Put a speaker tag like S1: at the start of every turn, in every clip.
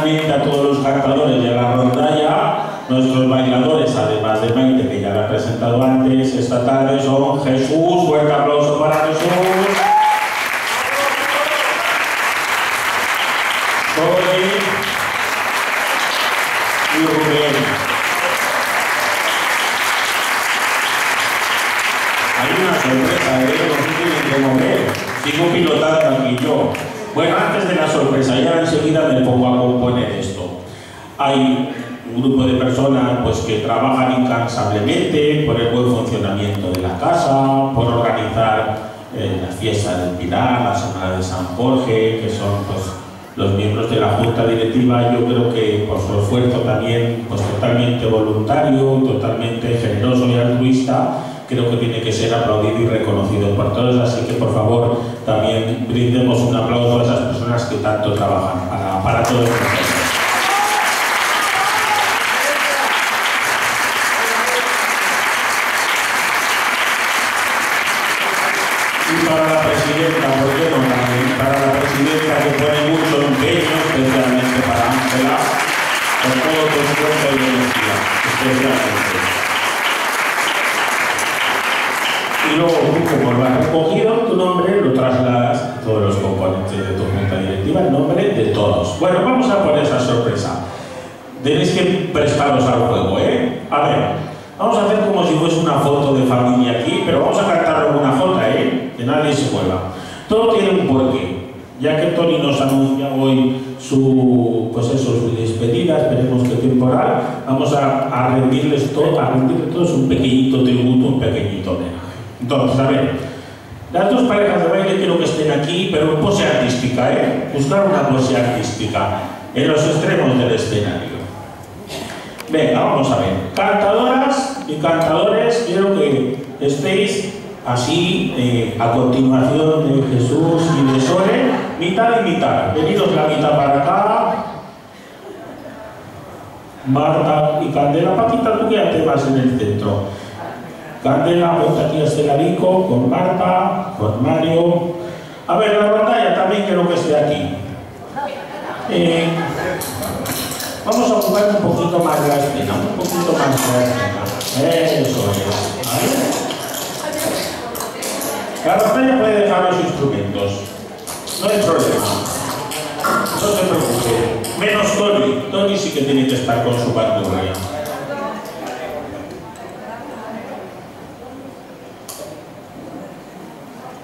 S1: finalmente a todos los cantadores de la rondalla, nuestros bailadores, además de Maite, que ya la he presentado antes, esta tarde son Jesús, fuerte aplauso para Jesús. Soy y Rubén. Hay una sorpresa, no se tienen que mover. Sigo pilotando aquí yo. Bueno, antes de la sorpresa, ya enseguida me pongo a componer esto. Hay un grupo de personas pues, que trabajan incansablemente por el buen funcionamiento de la casa, por organizar las fiestas del Pilar, la Semana de San Jorge, que son pues, los miembros de la Junta Directiva. Yo creo que por su esfuerzo también pues, totalmente voluntario, totalmente generoso y altruista, creo que tiene que ser aplaudido y reconocido por todos, así que por favor también brindemos un aplauso a esas personas que tanto trabajan para todos nosotros. Y para la presidenta, ¿por qué no también? Para la presidenta que pone mucho empeño, especialmente para Ángela, con todo tu esfuerzo y energía, especialmente. Y luego tú, como lo has recogido, tu nombre lo trasladas a todos los componentes de tu junta directiva, el nombre de todos. Bueno, vamos a por esa sorpresa. Tenéis que prestaros al juego, ¿eh? A ver, vamos a hacer como si fuese una foto de familia aquí, pero vamos a cantarlo con una foto, ¿eh? Que nadie se mueva. Todo tiene un porqué. Ya que Tony nos anuncia hoy su despedida, esperemos que temporal, vamos a rendirles todos un pequeñito tributo, un pequeñito homenaje. Entonces, a ver, las dos parejas de baile quiero que estén aquí, pero en pose artística, ¿eh? Buscar una pose artística en los extremos del escenario. Venga, vamos a ver. Cantadoras y cantadores, quiero que estéis así, a continuación de Jesús y de Sole, mitad y mitad. Venidos la mitad para acá. Marta y Candela. Paquita, tú quédate más en el centro. Candela, ponte aquí a este ladico, con Marta, con Mario. A ver, la rondalla también quiero que esté aquí. Vamos a ocupar un poquito más la escena, un poquito más la escena. Eso es. ¿Vale? La rondalla puede dejar los instrumentos. No hay problema. No se preocupe. Menos Tony. Tony sí que tiene que estar con su bandurria.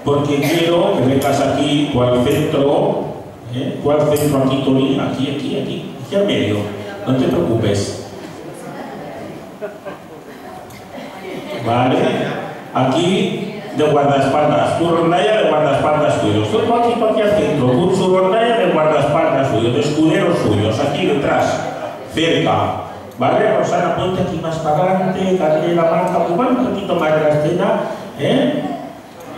S1: Porque quiero que vengas aquí, tú al centro, tú al centro aquí, Tony, aquí al medio, no te preocupes. Vale, aquí de guardaespaldas, tu rondalla de guardaespaldas tuyos, tú aquí al centro, tú su rondalla de guardaespaldas tuyos, de escuderos suyos, aquí detrás, cerca. Vale, Rosana, ponte aquí más para adelante, Candela, Marta, ocupar un poquito más de la escena,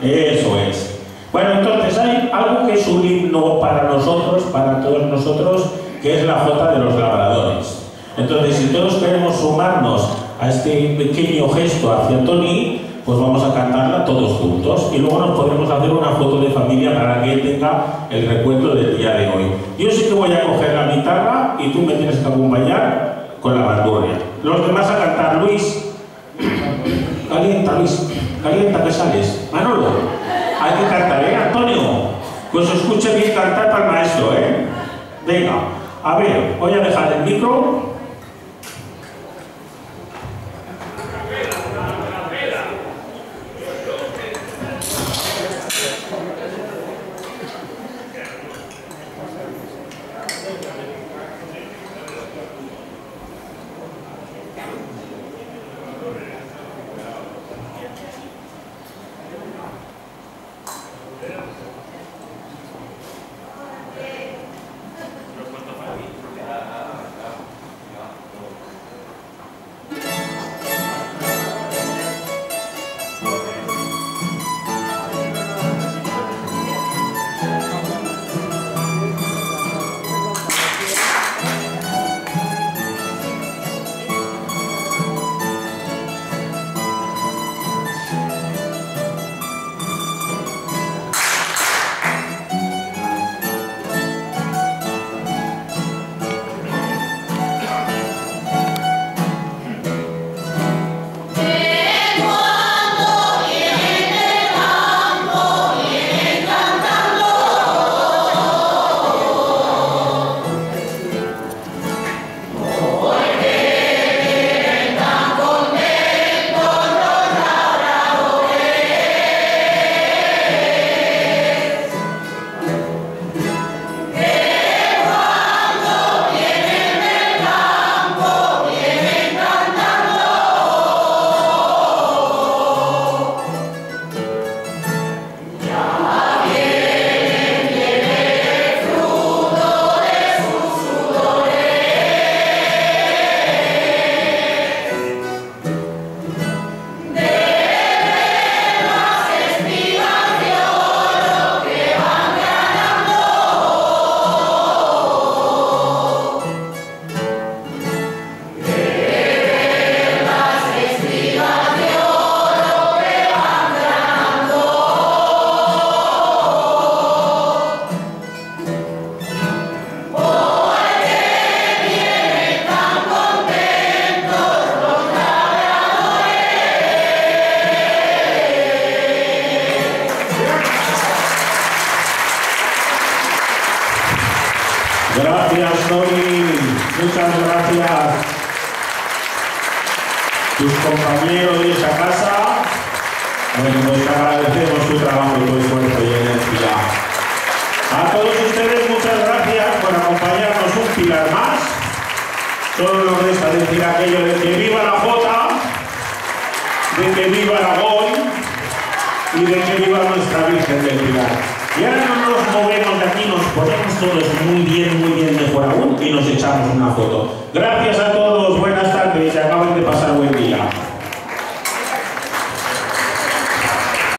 S1: Eso es. Bueno, entonces hay algo que es un himno para nosotros, para todos nosotros, que es la Jota de los Labradores. Entonces, si todos queremos sumarnos a este pequeño gesto hacia Tony, pues vamos a cantarla todos juntos y luego nos podremos hacer una foto de familia para que él tenga el recuerdo del día de hoy. Yo sí que voy a coger la guitarra y tú me tienes que acompañar con la bandurria. Los demás a cantar. Luis, calienta, Luis. Calienta, que sales. Manolo, hay que cantar, Antonio, que os escuche bien cantar para el maestro, Venga, a ver, voy a dejar el micro. gracias, Tony. Muchas gracias. Tus compañeros de esa casa, bueno, pues agradecemos su trabajo, tu esfuerzo y energía. A todos ustedes, muchas gracias por acompañarnos un pilar más. Solo nos resta decir aquello de que viva la Jota, de que viva Aragón y de que viva nuestra Virgen del Pilar. Y ahora no nos movemos de aquí, nos ponemos todos muy bien mejor aún y nos echamos una foto. Gracias a todos, buenas tardes y acaben de pasar buen día.